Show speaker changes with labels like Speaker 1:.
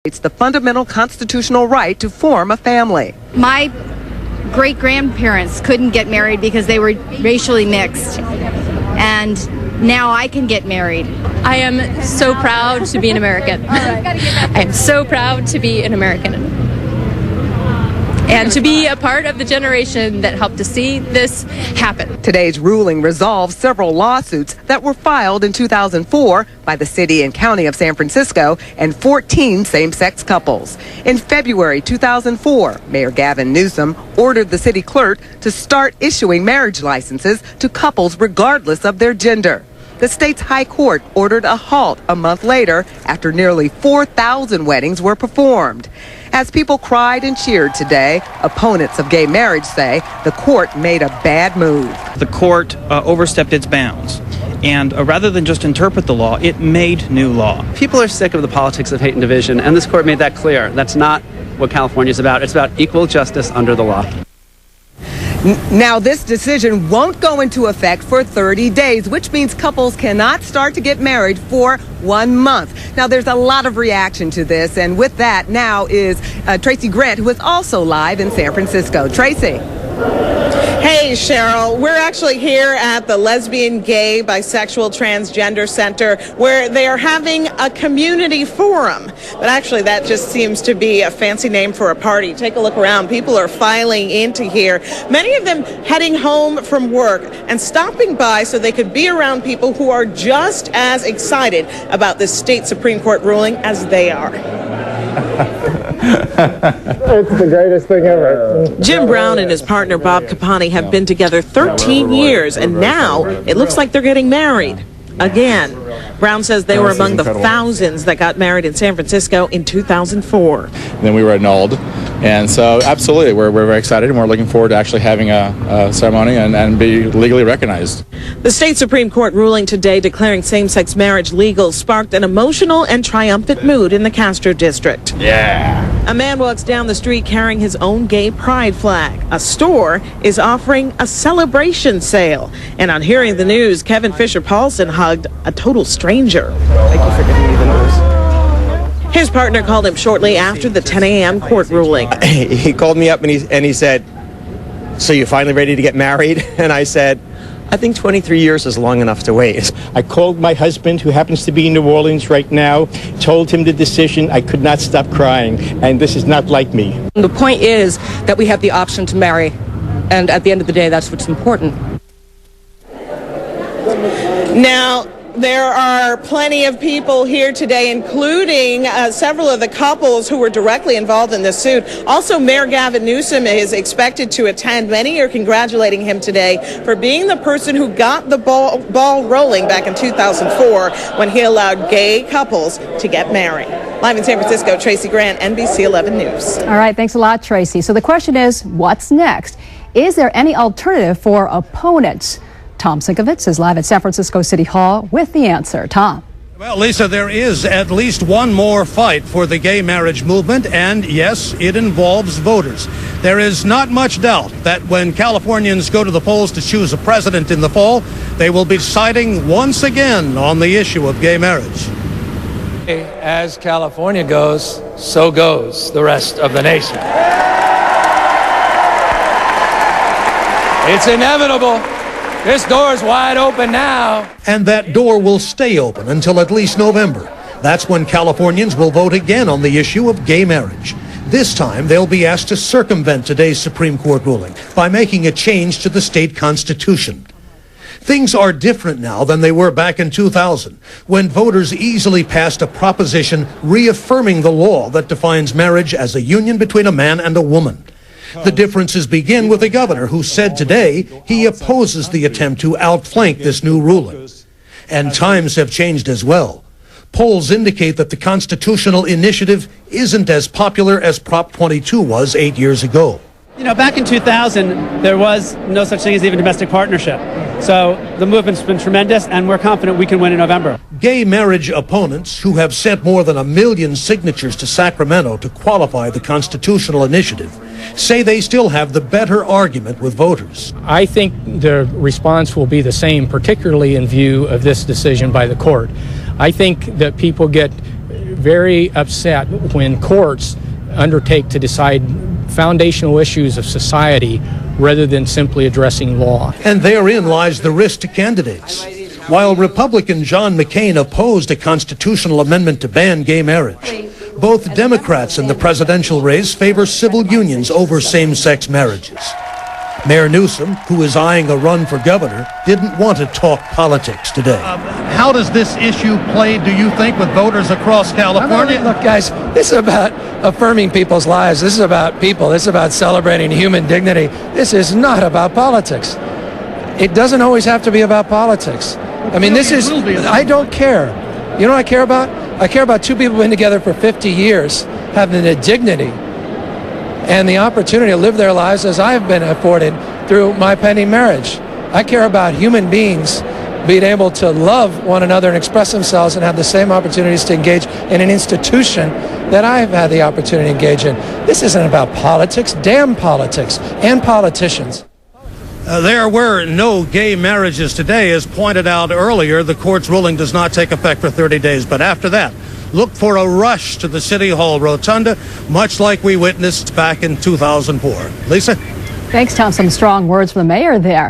Speaker 1: It's the fundamental constitutional right to form a family.
Speaker 2: My great-grandparents couldn't get married because they were racially mixed, and now I can get married.
Speaker 3: I am so proud to be an American. I am so proud to be an American and to be a part of the generation that helped to see this happen.
Speaker 1: Today's ruling resolves several lawsuits that were filed in 2004 by the city and county of San Francisco and 14 same-sex couples. In February 2004, Mayor Gavin Newsome ordered the city clerk to start issuing marriage licenses to couples regardless of their gender. The state's high court ordered a halt a month later after nearly 4,000 weddings were performed. As people cried and cheered today, opponents of gay marriage say the court made a bad move.
Speaker 4: The court overstepped its bounds. And rather than just interpret the law, it made new law.
Speaker 5: People are sick of the politics of hate and division, and this court made that clear. That's not what California is about. It's about equal justice under the law.
Speaker 1: Now, this decision won't go into effect for 30 days, which means couples cannot start to get married for 1 month. Now, there's a lot of reaction to this, and with that now is Tracy Grant, who is also live in San Francisco. Tracy.
Speaker 6: Hey, Cheryl, we're actually here at the Lesbian, Gay, Bisexual, Transgender Center, where they are having a community forum. But actually, that just seems to be a fancy name for a party. Take a look around. People are filing into here, many of them heading home from work and stopping by so they could be around people who are just as excited about this state Supreme Court ruling as they are.
Speaker 7: It's the greatest thing ever.
Speaker 6: Jim Brown and his partner Bob Capani have been together 13 years, and now it looks like they're getting married again. Brown says they were among the thousands that got married in San Francisco in 2004.
Speaker 7: Then we were annulled, and so absolutely, we're very excited, and we're looking forward to actually having a ceremony and be legally recognized.
Speaker 6: The state Supreme Court ruling today declaring same-sex marriage legal sparked an emotional and triumphant mood in the Castro district.
Speaker 7: Yeah.
Speaker 6: A man walks down the street carrying his own gay pride flag. A store is offering a celebration sale. And on hearing the news, Kevin Fisher-Paulson hugged a total stranger.
Speaker 5: Thank you for giving me the news.
Speaker 6: His partner called him shortly after the 10 a.m. court ruling.
Speaker 8: He called me up and he said, "So you're finally ready to get married?" And I said, "I think 23 years is long enough to wait."
Speaker 9: I called my husband, who happens to be in New Orleans right now, told him the decision. I could not stop crying, and this is not like me.
Speaker 10: The point is that we have the option to marry, and at the end of the day, that's what's important.
Speaker 6: Now, there are plenty of people here today, including several of the couples who were directly involved in this suit. Also, Mayor Gavin Newsome is expected to attend. Many are congratulating him today for being the person who got the ball rolling back in 2004 when he allowed gay couples to get married. Live in San Francisco, Tracy Grant, NBC 11 News.
Speaker 11: All right, thanks a lot, Tracy. So the question is, what's next? Is there any alternative for opponents? Tom Sinkovitz is live at San Francisco City Hall with the answer. Tom.
Speaker 12: Well, Lisa, there is at least one more fight for the gay marriage movement, and yes, it involves voters. There is not much doubt that when Californians go to the polls to choose a president in the fall, they will be deciding once again on the issue of gay marriage.
Speaker 13: As California goes, so goes the rest of the nation. It's inevitable. This door's wide open now.
Speaker 12: And that door will stay open until at least November. That's when Californians will vote again on the issue of gay marriage. This time, they'll be asked to circumvent today's Supreme Court ruling by making a change to the state constitution. Things are different now than they were back in 2000, when voters easily passed a proposition reaffirming the law that defines marriage as a union between a man and a woman. The differences begin with the governor, who said today he opposes the attempt to outflank this new ruling. And times have changed as well. Polls indicate that the constitutional initiative isn't as popular as Prop 22 was 8 years ago.
Speaker 5: You know, back in 2000, there was no such thing as even domestic partnership. So the movement's been tremendous, and we're confident we can win in November.
Speaker 12: Gay marriage opponents, who have sent more than 1 million signatures to Sacramento to qualify the constitutional initiative, say they still have the better argument with voters.
Speaker 9: I think the response will be the same, particularly in view of this decision by the court. I think that people get
Speaker 14: very upset when courts undertake to decide foundational issues of society rather than simply addressing law.
Speaker 12: And therein lies the risk to candidates. While Republican John McCain opposed a constitutional amendment to ban gay marriage, both Democrats in the presidential race favor civil unions over same-sex marriages. Mayor Newsome, who is eyeing a run for governor, didn't want to talk politics today. How does this issue play, do you think, with voters across California?
Speaker 13: Look, guys, this is about affirming people's lives. This is about people. This is about celebrating human dignity. This is not about politics. It doesn't always have to be about politics. I mean, I don't care. You know what I care about? I care about two people who've been together for 50 years, having the dignity and the opportunity to live their lives as I've been afforded through my pending marriage. I care about human beings being able to love one another and express themselves and have the same opportunities to engage in an institution that I've had the opportunity to engage in. This isn't about politics. Damn politics and politicians.
Speaker 12: There were no gay marriages today. As pointed out earlier, the court's ruling does not take effect for 30 days. But after that, look for a rush to the City Hall rotunda, much like we witnessed back in 2004. Lisa?
Speaker 11: Thanks, Tom. Some strong words from the mayor there.